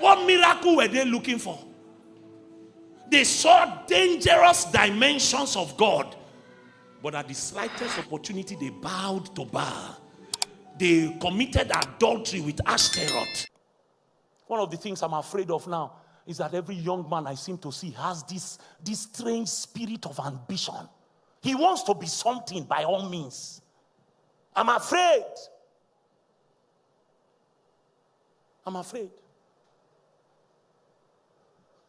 What miracle were they looking for? They saw dangerous dimensions of God. But at the slightest opportunity, they bowed to Baal. They committed adultery with Ashtaroth. One of the things I'm afraid of now is that every young man I seem to see has this strange spirit of ambition. He wants to be something by all means. I'm afraid. I'm afraid.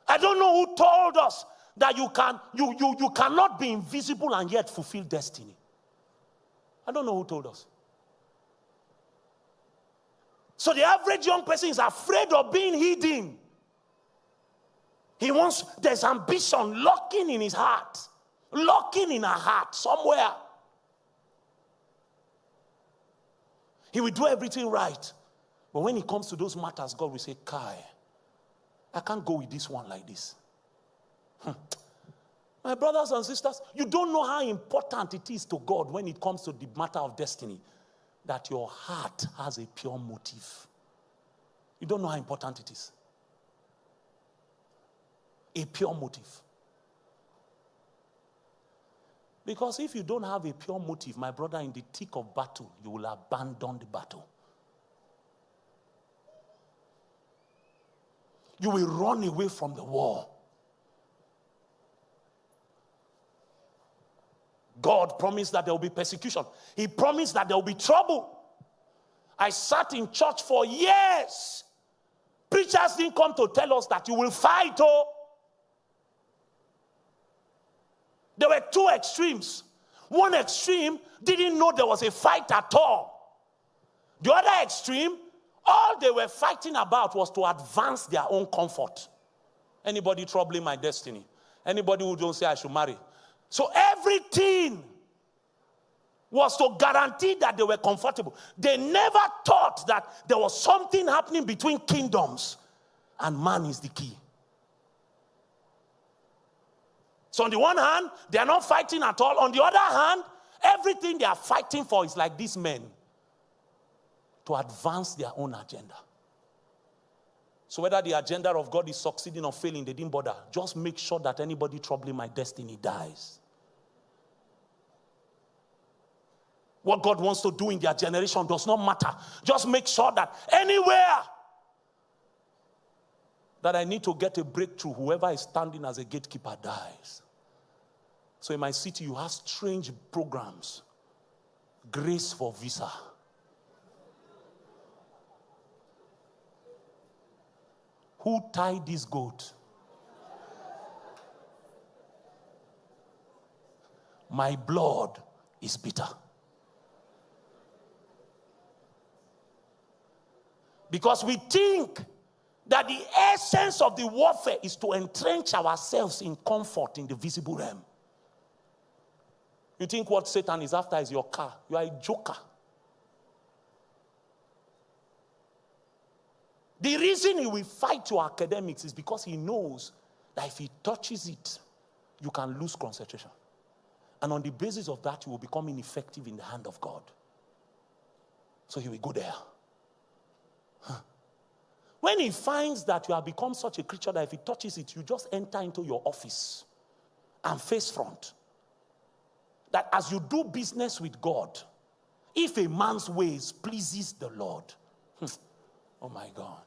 I don't know who told us that you cannot be invisible and yet fulfill destiny. I don't know who told us. So the average young person is afraid of being hidden. There's ambition lurking in his heart, lurking in her heart somewhere. He will do everything right. But when it comes to those matters, God will say, Kai, I can't go with this one like this. My brothers and sisters, you don't know how important it is to God when it comes to the matter of destiny, that your heart has a pure motive. You don't know how important it is. A pure motive. Because if you don't have a pure motive, my brother, in the thick of battle, you will abandon the battle. You will run away from the war. God promised that there will be persecution. He promised that there will be trouble. I sat in church for years. Preachers didn't come to tell us that you will fight. Oh, there were two extremes. One extreme didn't know there was a fight at all. The other extreme, all they were fighting about was to advance their own comfort. Anybody troubling my destiny? Anybody who don't say I should marry? So everything was to guarantee that they were comfortable. They never thought that there was something happening between kingdoms, and man is the key. So on the one hand, they are not fighting at all. On the other hand, everything they are fighting for is like these men, to advance their own agenda. So whether the agenda of God is succeeding or failing, they didn't bother. Just make sure that anybody troubling my destiny dies. What God wants to do in their generation does not matter. Just make sure that anywhere that I need to get a breakthrough, whoever is standing as a gatekeeper dies. So in my city, you have strange programs. Grace for visa. Who tied this goat? My blood is bitter. Because we think that the essence of the warfare is to entrench ourselves in comfort in the visible realm. You think what Satan is after is your car. You are a joker. The reason he will fight your academics is because he knows that if he touches it, you can lose concentration. And on the basis of that, you will become ineffective in the hand of God. So he will go there. When he finds that you have become such a creature that if he touches it, you just enter into your office and face front. That as you do business with God, if a man's ways pleases the Lord, oh my God.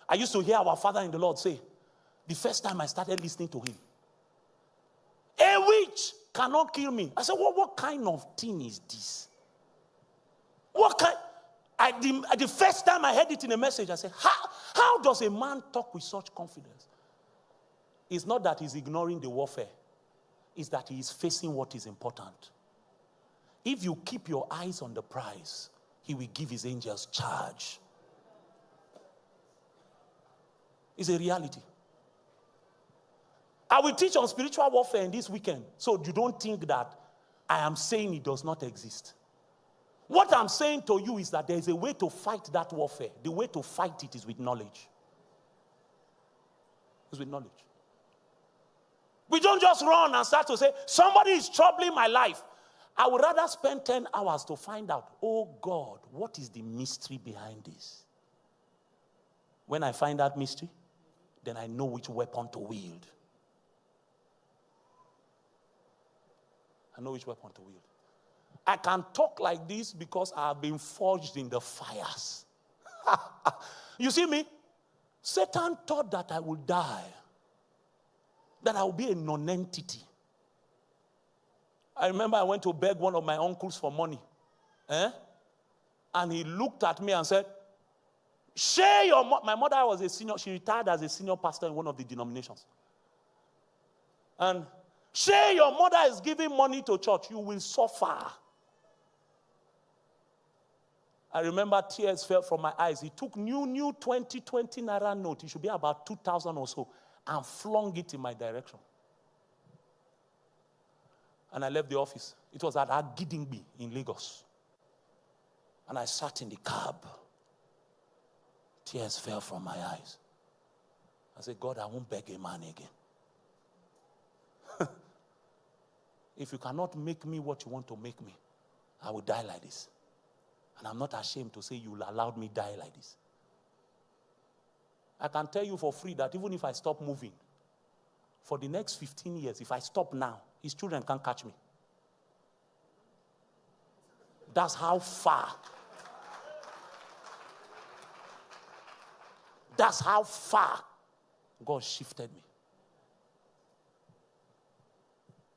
I used to hear our father in the Lord say, the first time I started listening to him, a witch cannot kill me. I said, what kind of thing is this? What kind? The first time I heard it in a message, I said, how does a man talk with such confidence? It's not that he's ignoring the warfare. It's that he is facing what is important. If you keep your eyes on the prize, he will give his angels charge. It's a reality. I will teach on spiritual warfare in this weekend, so you don't think that I am saying it does not exist. What I'm saying to you is that there is a way to fight that warfare. The way to fight it is with knowledge. It's with knowledge. We don't just run and start to say, somebody is troubling my life. I would rather spend 10 hours to find out, oh God, what is the mystery behind this? When I find that mystery, then I know which weapon to wield. I know which weapon to wield. I can talk like this because I have been forged in the fires. You see me? Satan thought that I would die, that I would be a non-entity. I remember I went to beg one of my uncles for money. And he looked at me and said, share your money. My mother was a senior. She retired as a senior pastor in one of the denominations. And share your mother is giving money to church. You will suffer. I remember tears fell from my eyes. He took new 20 naira note. It should be about 2,000 or so. And flung it in my direction. And I left the office. It was at Agidingbi in Lagos. And I sat in the cab. Tears fell from my eyes. I said, God, I won't beg a man again. If you cannot make me what you want to make me, I will die like this. And I'm not ashamed to say you will allow me die like this. I can tell you for free that even if I stop moving, for the next 15 years, if I stop now, his children can't catch me. That's how far. That's how far God shifted me.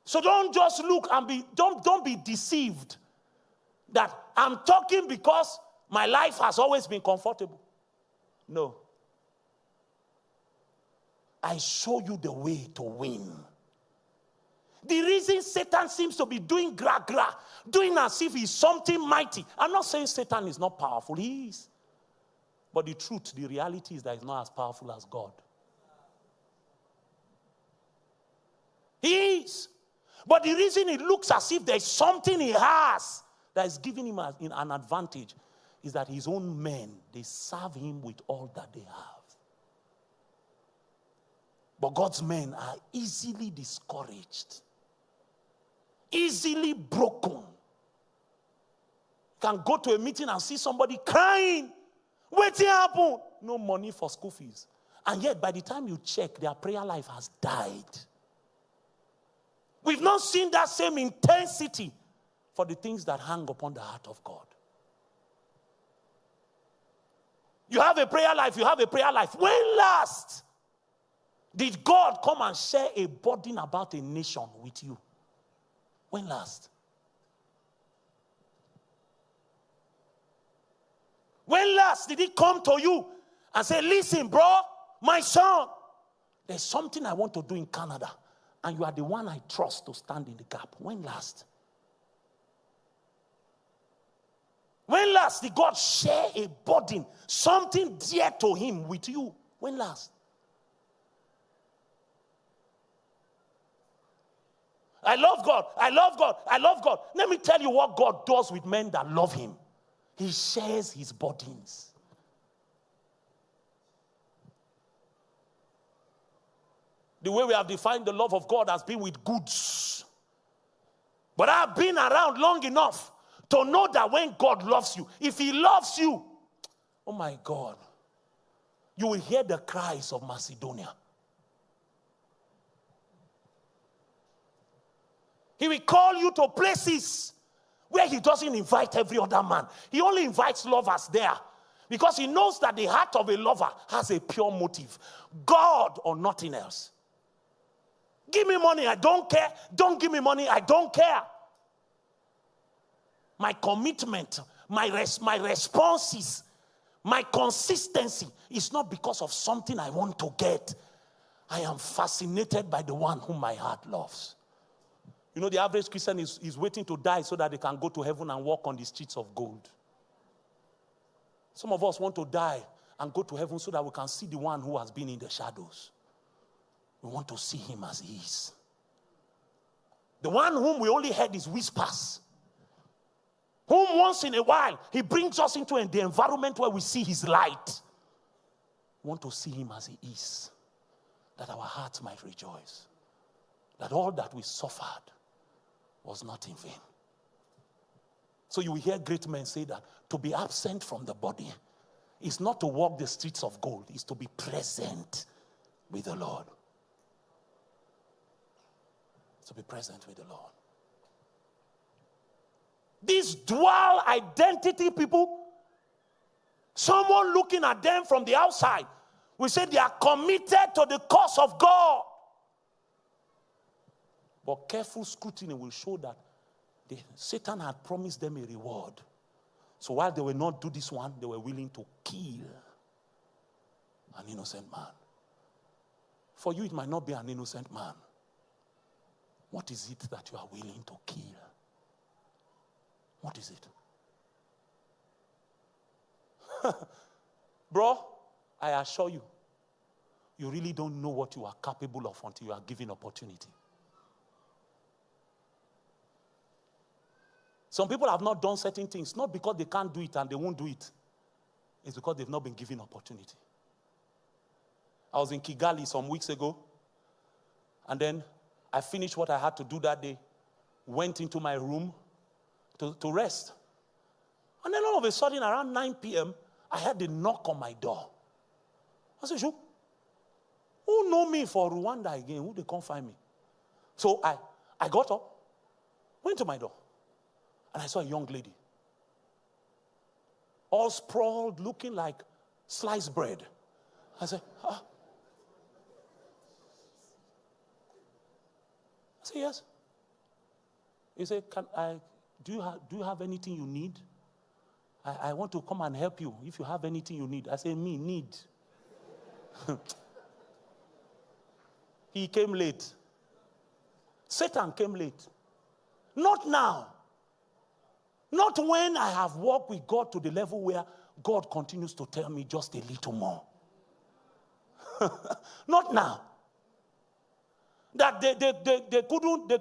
So don't just look and don't be deceived that I'm talking because my life has always been comfortable. No. I show you the way to win. The reason Satan seems to be doing gra-gra, doing as if he's something mighty. I'm not saying Satan is not powerful. He is. But the truth, the reality is that he's not as powerful as God. He is. But the reason it looks as if there's something he has that is giving him an advantage is that his own men, they serve him with all that they have. But God's men are easily discouraged, easily broken. You can go to a meeting and see somebody crying. What's happened? No money for school fees. And yet, by the time you check, their prayer life has died. We've not seen that same intensity for the things that hang upon the heart of God. You have a prayer life, you have a prayer life. When last did God come and share a burden about a nation with you? When last? When last did he come to you and say, listen, bro, my son, there's something I want to do in Canada, and you are the one I trust to stand in the gap. When last? When last did God share a burden, something dear to him with you? When last? I love God. I love God. I love God. Let me tell you what God does with men that love him. He shares his burdens. The way we have defined the love of God has been with goods. But I've been around long enough to know that when God loves you, if he loves you, oh my God, you will hear the cries of Macedonia. He will call you to places where he doesn't invite every other man. He only invites lovers there because he knows that the heart of a lover has a pure motive. God or nothing else. Give me money, I don't care. Don't give me money, I don't care. My commitment, my responses, my consistency is not because of something I want to get. I am fascinated by the one whom my heart loves. You know, the average Christian is waiting to die so that they can go to heaven and walk on the streets of gold. Some of us want to die and go to heaven so that we can see the one who has been in the shadows. We want to see him as he is. The one whom we only heard his whispers. Whom once in a while, he brings us into the environment where we see his light. We want to see him as he is. That our hearts might rejoice. That all that we suffered was not in vain. So you will hear great men say that to be absent from the body is not to walk the streets of gold, it's to be present with the Lord. To be present with the Lord. These dual identity people, someone looking at them from the outside, we say they are committed to the cause of God. But careful scrutiny will show that Satan had promised them a reward. So while they will not do this one, they were willing to kill an innocent man. For you, it might not be an innocent man. What is it that you are willing to kill? What is it? Bro, I assure you, you really don't know what you are capable of until you are given opportunity. Some people have not done certain things, not because they can't do it and they won't do it. It's because they've not been given opportunity. I was in Kigali some weeks ago, and then I finished what I had to do that day, went into my room to rest. And then all of a sudden, around 9 p.m., I heard a knock on my door. I said, who know me for Rwanda again? Who they can't find me? So I got up, went to my door, and I saw a young lady, all sprawled, looking like sliced bread. I said, ah. I said, yes. He said, do you have anything you need? I want to come and help you if you have anything you need. I said, me, need. He came late. Satan came late. Not now. Not when I have walked with God to the level where God continues to tell me just a little more. Not now. That they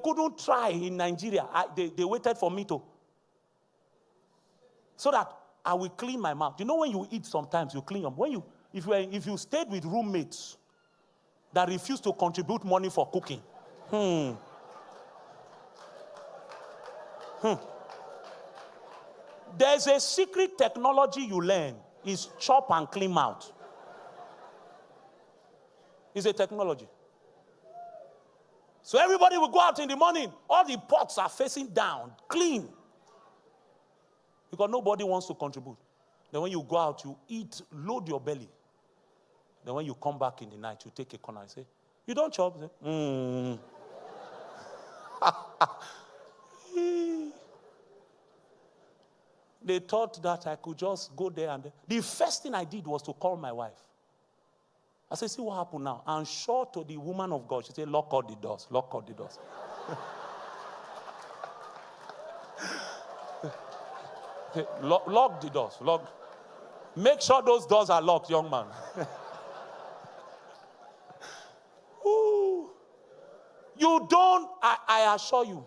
couldn't try in Nigeria. They waited for me to. So that I will clean my mouth. You know when you eat sometimes, you clean your mouth. If you stayed with roommates that refuse to contribute money for cooking. There's a secret technology you learn. Is chop and clean mouth. It's a technology. So everybody will go out in the morning. All the pots are facing down, clean. Because nobody wants to contribute. Then when you go out, you eat, load your belly. Then when you come back in the night, you take a corner and say, you don't chop? Say, They thought that I could just go there and the first thing I did was to call my wife. I said, see what happened now. I'm sure to the woman of God. She said, lock all the doors. Lock all the doors. Lock the doors. Lock. Make sure those doors are locked, young man. You don't, I assure you,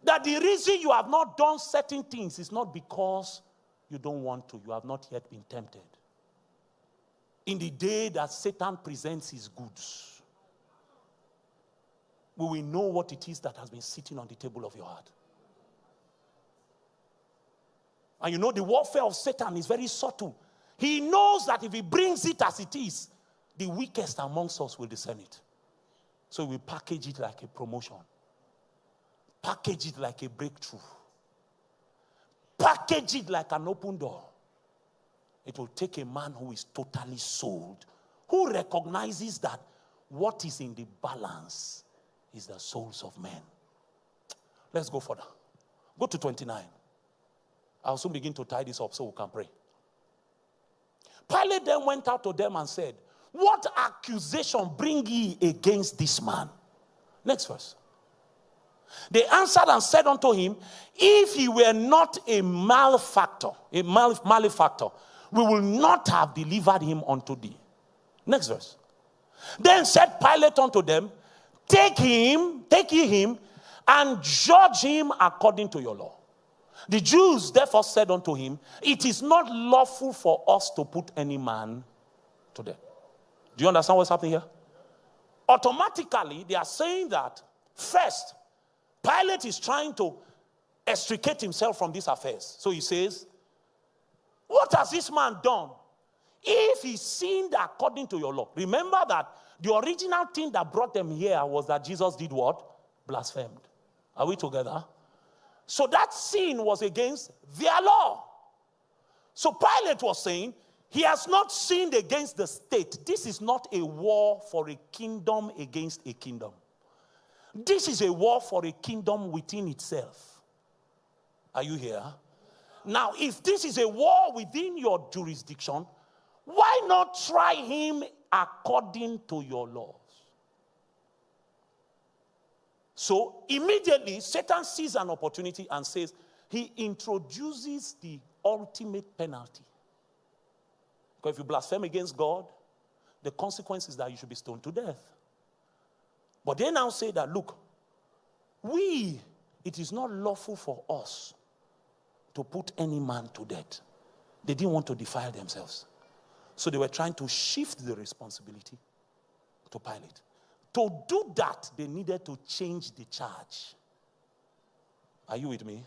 that the reason you have not done certain things is not because you don't want to. You have not yet been tempted. In the day that Satan presents his goods, we will know what it is that has been sitting on the table of your heart. And you know the warfare of Satan is very subtle. He knows that if he brings it as it is, the weakest amongst us will discern it. So we package it like a promotion. Package it like a breakthrough. Package it like an open door. It will take a man who is totally sold, who recognizes that what is in the balance is the souls of men. Let's go further. Go to 29. I'll soon begin to tie this up so we can pray. Pilate then went out to them and said, what accusation bring ye against this man? Next verse. They answered and said unto him, if he were not a malefactor, we will not have delivered him unto thee. Next verse. Then said Pilate unto them, take ye him, and judge him according to your law. The Jews therefore said unto him, it is not lawful for us to put any man to death. Do you understand what's happening here? Automatically, they are saying that, first, Pilate is trying to extricate himself from these affairs. So he says, what has this man done? If he sinned according to your law. Remember that the original thing that brought them here was that Jesus did what? Blasphemed. Are we together? So that sin was against their law. So Pilate was saying, he has not sinned against the state. This is not a war for a kingdom against a kingdom. This is a war for a kingdom within itself. Are you here? Now, if this is a war within your jurisdiction, why not try him according to your laws? So immediately, Satan sees an opportunity and says, he introduces the ultimate penalty. Because if you blaspheme against God, the consequence is that you should be stoned to death. But they now say that, look, it is not lawful for us to put any man to death. They didn't want to defile themselves. So they were trying to shift the responsibility to Pilate. To do that, they needed to change the charge. Are you with me?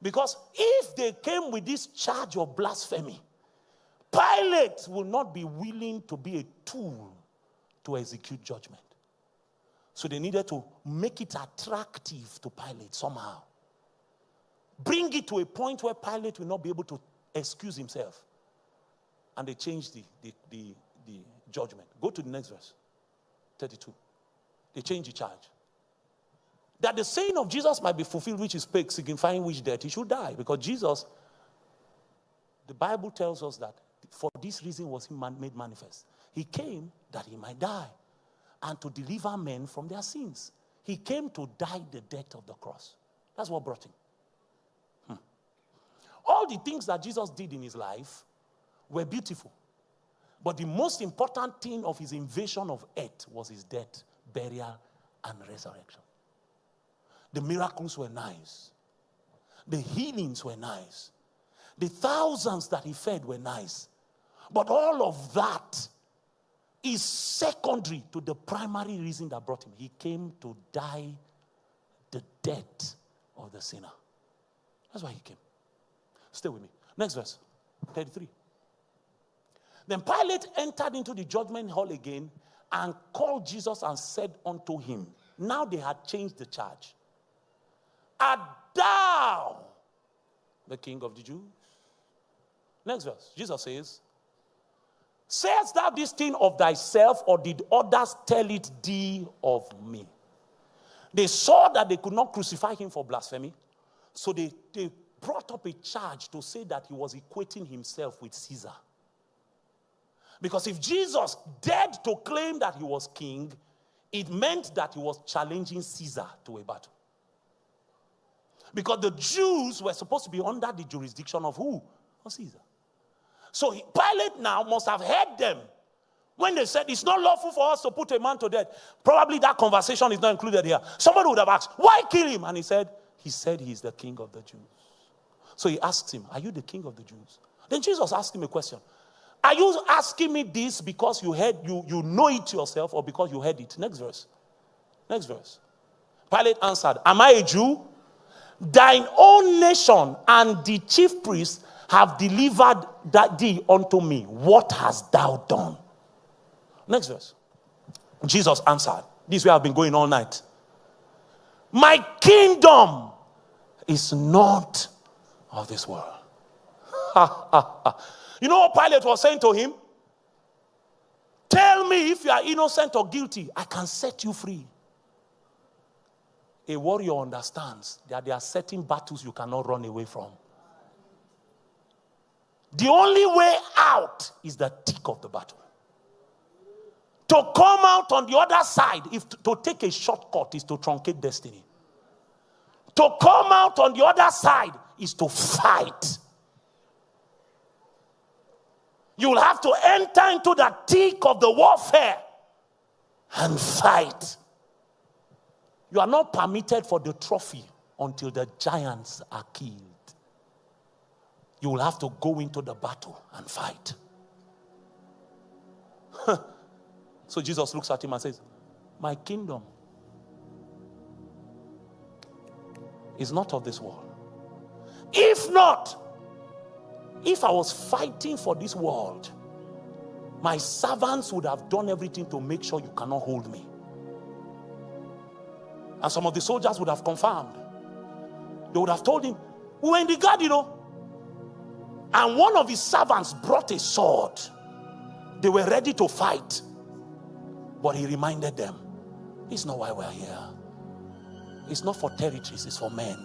Because if they came with this charge of blasphemy, Pilate will not be willing to be a tool to execute judgment. So they needed to make it attractive to Pilate somehow. Bring it to a point where Pilate will not be able to excuse himself. And they changed the judgment. Go to the next verse. 32. They changed the charge. That the saying of Jesus might be fulfilled, which is spake, signifying which death he should die. Because Jesus, the Bible tells us that for this reason was he made manifest. He came that he might die and to deliver men from their sins. He came to die the death of the cross. That's what brought him. All the things that Jesus did in his life were beautiful. But the most important thing of his invasion of earth was his death, burial, and resurrection. The miracles were nice. The healings were nice. The thousands that he fed were nice. But all of that is secondary to the primary reason that brought him. He came to die the death of the sinner. That's why he came. Stay with me. Next verse, 33. Then Pilate entered into the judgment hall again and called Jesus and said unto him, now they had changed the charge. Art thou the King of the Jews? Next verse, Jesus says, sayest thou this thing of thyself, or did others tell it thee of me? They saw that they could not crucify him for blasphemy, so they brought up a charge to say that he was equating himself with Caesar. Because if Jesus dared to claim that he was king, it meant that he was challenging Caesar to a battle. Because the Jews were supposed to be under the jurisdiction of who? Of Caesar. So Pilate now must have heard them when they said, it's not lawful for us to put a man to death. Probably that conversation is not included here. Somebody would have asked, why kill him? And he said he's the king of the Jews. So he asked him, are you the king of the Jews? Then Jesus asked him a question. Are you asking me this because you heard, you know it yourself, or because you heard it? Next verse. Next verse. Pilate answered, am I a Jew? Thine own nation and the chief priests have delivered thee unto me. What hast thou done? Next verse. Jesus answered, this way I've been going all night. My kingdom is not of this world. You know what Pilate was saying to him? Tell me if you are innocent or guilty. I can set you free. A warrior understands that there are certain battles you cannot run away from. The only way out is the thick of the battle. To come out on the other side, to take a shortcut, is to truncate destiny. To come out on the other side is to fight. You will have to enter into the thick of the warfare and fight. You are not permitted for the trophy until the giants are killed. You will have to go into the battle and fight. So Jesus looks at him and says, my kingdom is not of this world. If not, if I was fighting for this world, my servants would have done everything to make sure you cannot hold me. And some of the soldiers would have confirmed. They would have told him, we were in the guard, and one of his servants brought a sword. They were ready to fight. But he reminded them, it's not why we're here. It's not for territories, it's for men.